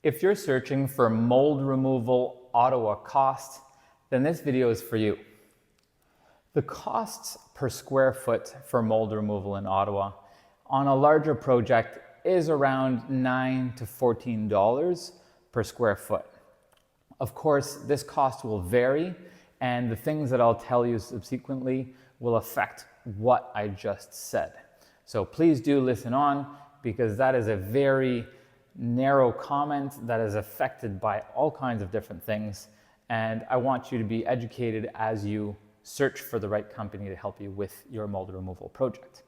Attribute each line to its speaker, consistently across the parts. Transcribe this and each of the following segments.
Speaker 1: If you're searching for mold removal Ottawa cost, then this video is for you. The costs per square foot for mold removal in Ottawa on a larger project is around $9 to $14 per square foot. Of course, this cost will vary, and the things that I'll tell you subsequently will affect what I just said. So please do listen on, because that is a very narrow comment that is affected by all kinds of different things, and I want you to be educated as you search for the right company to help you with your mold removal project.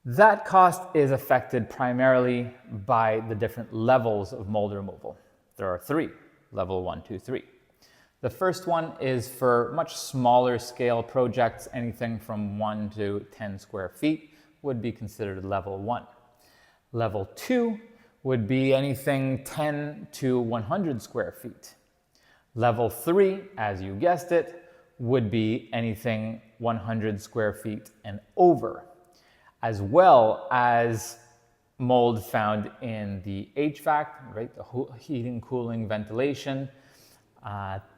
Speaker 1: That cost is affected primarily by the different levels of mold removal. There are three: level 1, 2, 3. The first one is for much smaller scale projects. Anything from 1 to 10 square feet would be considered level 1. Level 2 would be anything 10 to 100 square feet. Level 3, as you guessed it, would be anything 100 square feet and over, as well as mold found in the HVAC, right? The heating, cooling, ventilation,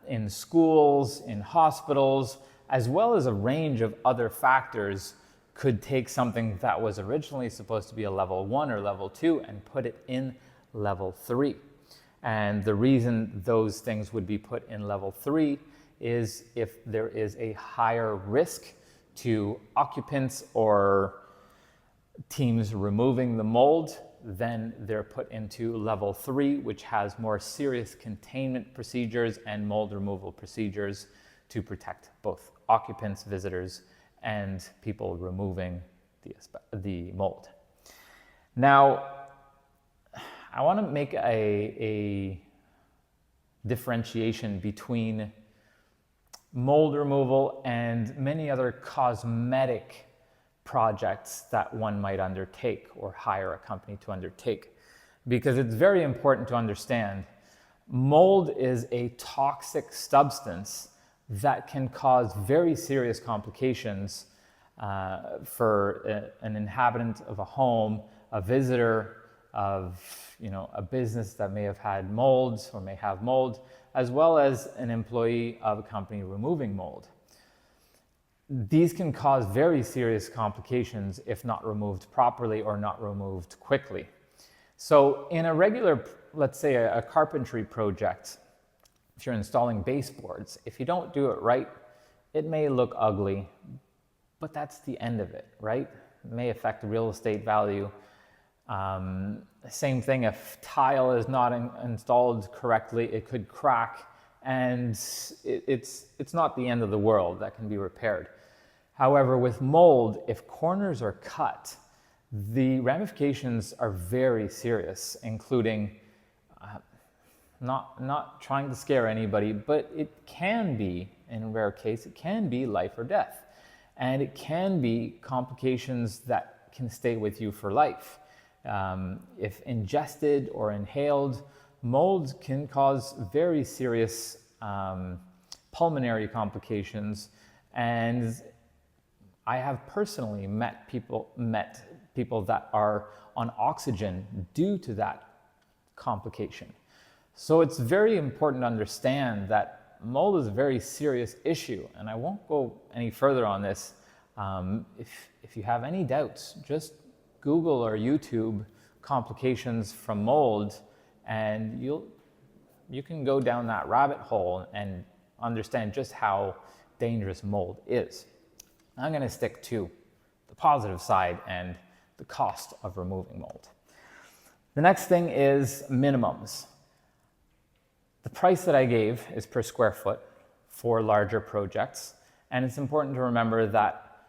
Speaker 1: in schools, in hospitals, as well as a range of other factors could take something that was originally supposed to be a level 1 or level 2 and put it in level 3. And the reason those things would be put in level 3 is if there is a higher risk to occupants or teams removing the mold, then they're put into level 3, which has more serious containment procedures and mold removal procedures to protect both occupants, visitors, and people removing the mold. Now, I want to make a differentiation between mold removal and many other cosmetic projects that one might undertake or hire a company to undertake, because it's very important to understand mold is a toxic substance that can cause very serious complications for an inhabitant of a home, a visitor of a business that may have had molds or may have mold, as well as an employee of a company removing mold. These can cause very serious complications if not removed properly or not removed quickly. So in a regular, let's say a carpentry project, if you're installing baseboards, if you don't do it right, it may look ugly, but that's the end of it, right? It may affect the real estate value. Same thing, if tile is not installed correctly, it could crack, and it's not the end of the world. That can be repaired. However, with mold, if corners are cut, the ramifications are very serious, including not trying to scare anybody, but it can be, in a rare case, it can be life or death. And it can be complications that can stay with you for life. If ingested or inhaled, mold can cause very serious pulmonary complications, and I have personally met people that are on oxygen due to that complication. So it's very important to understand that mold is a very serious issue, and I won't go any further on this. If you have any doubts, just Google or YouTube complications from mold, and you can go down that rabbit hole and understand just how dangerous mold is. I'm going to stick to the positive side and the cost of removing mold. The next thing is minimums. The price that I gave is per square foot for larger projects, and it's important to remember that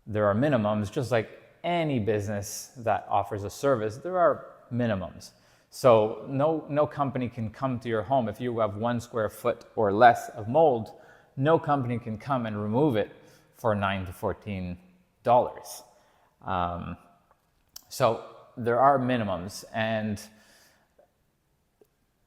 Speaker 1: there are minimums. Just like any business that offers a service, there are minimums. So no company can come to your home if you have 1 square foot or less of mold. No company can come and remove it for $9 to $14. So there are minimums, and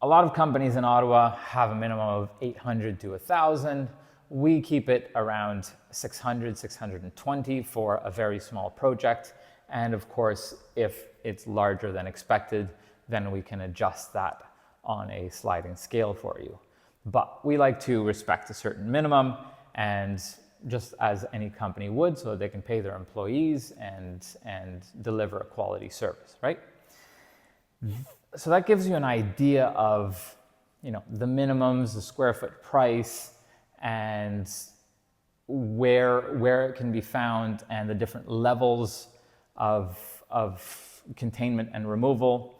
Speaker 1: a lot of companies in Ottawa have a minimum of 800 to 1,000. We keep it around 600, 620 for a very small project. And of course, if it's larger than expected, then we can adjust that on a sliding scale for you. But we like to respect a certain minimum, and just as any company would, so they can pay their employees and deliver a quality service, right? So that gives you an idea of, the minimums, the square foot price, and where it can be found, and the different levels of containment and removal.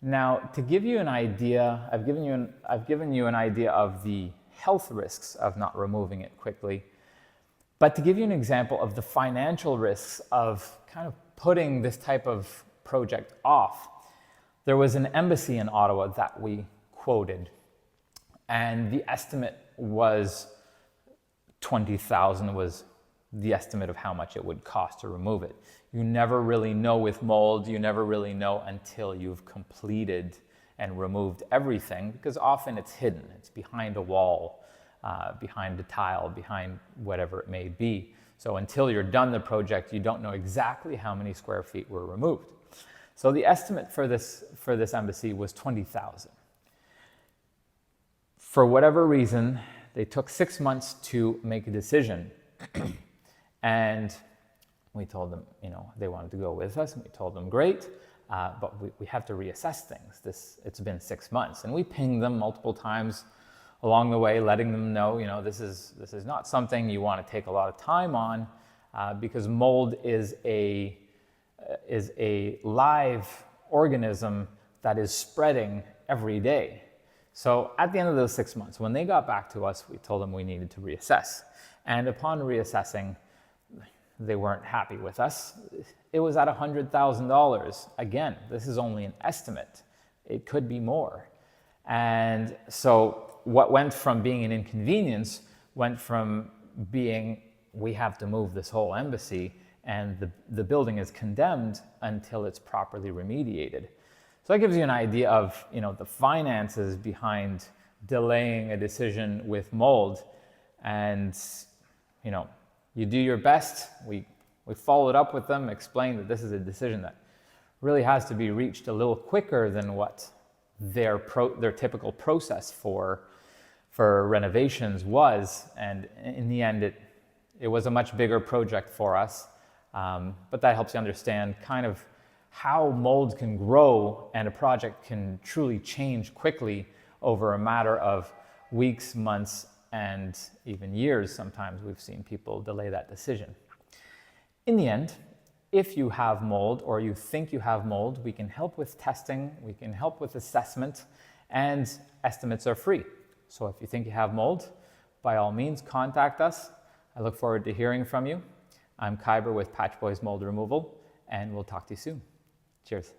Speaker 1: Now, to give you an idea, I've given you an idea of the health risks of not removing it quickly. But to give you an example of the financial risks of kind of putting this type of project off, there was an embassy in Ottawa that we quoted, and the estimate was $20,000 was the estimate of how much it would cost to remove it. You never really know with mold, you never really know until you've completed and removed everything, because often it's hidden. It's behind a wall, behind a tile, behind whatever it may be. So until you're done the project, you don't know exactly how many square feet were removed. So the estimate for this embassy was $20,000. For whatever reason, they took 6 months to make a decision. And we told them, they wanted to go with us, and we told them, great, but we have to reassess things. It's been 6 months, and we pinged them multiple times along the way, letting them know, this is not something you want to take a lot of time on, because mold is a live organism that is spreading every day. So at the end of those 6 months, when they got back to us, we told them we needed to reassess. And upon reassessing, they weren't happy with us. It was at $100,000. Again, this is only an estimate. It could be more. And so what went from being an inconvenience went from being, we have to move this whole embassy, and the building is condemned until it's properly remediated. So that gives you an idea of, the finances behind delaying a decision with mold. And, you do your best. We followed up with them, explained that this is a decision that really has to be reached a little quicker than what their typical process for renovations was. And in the end, it was a much bigger project for us. But that helps you understand kind of how mold can grow, and a project can truly change quickly over a matter of weeks, months, and even years. Sometimes we've seen people delay that decision. In the end, if you have mold or you think you have mold, we can help with testing, we can help with assessment, and estimates are free. So if you think you have mold, by all means, contact us. I look forward to hearing from you. I'm Kyber with PatchBoyz Mold Removal, and we'll talk to you soon. Cheers.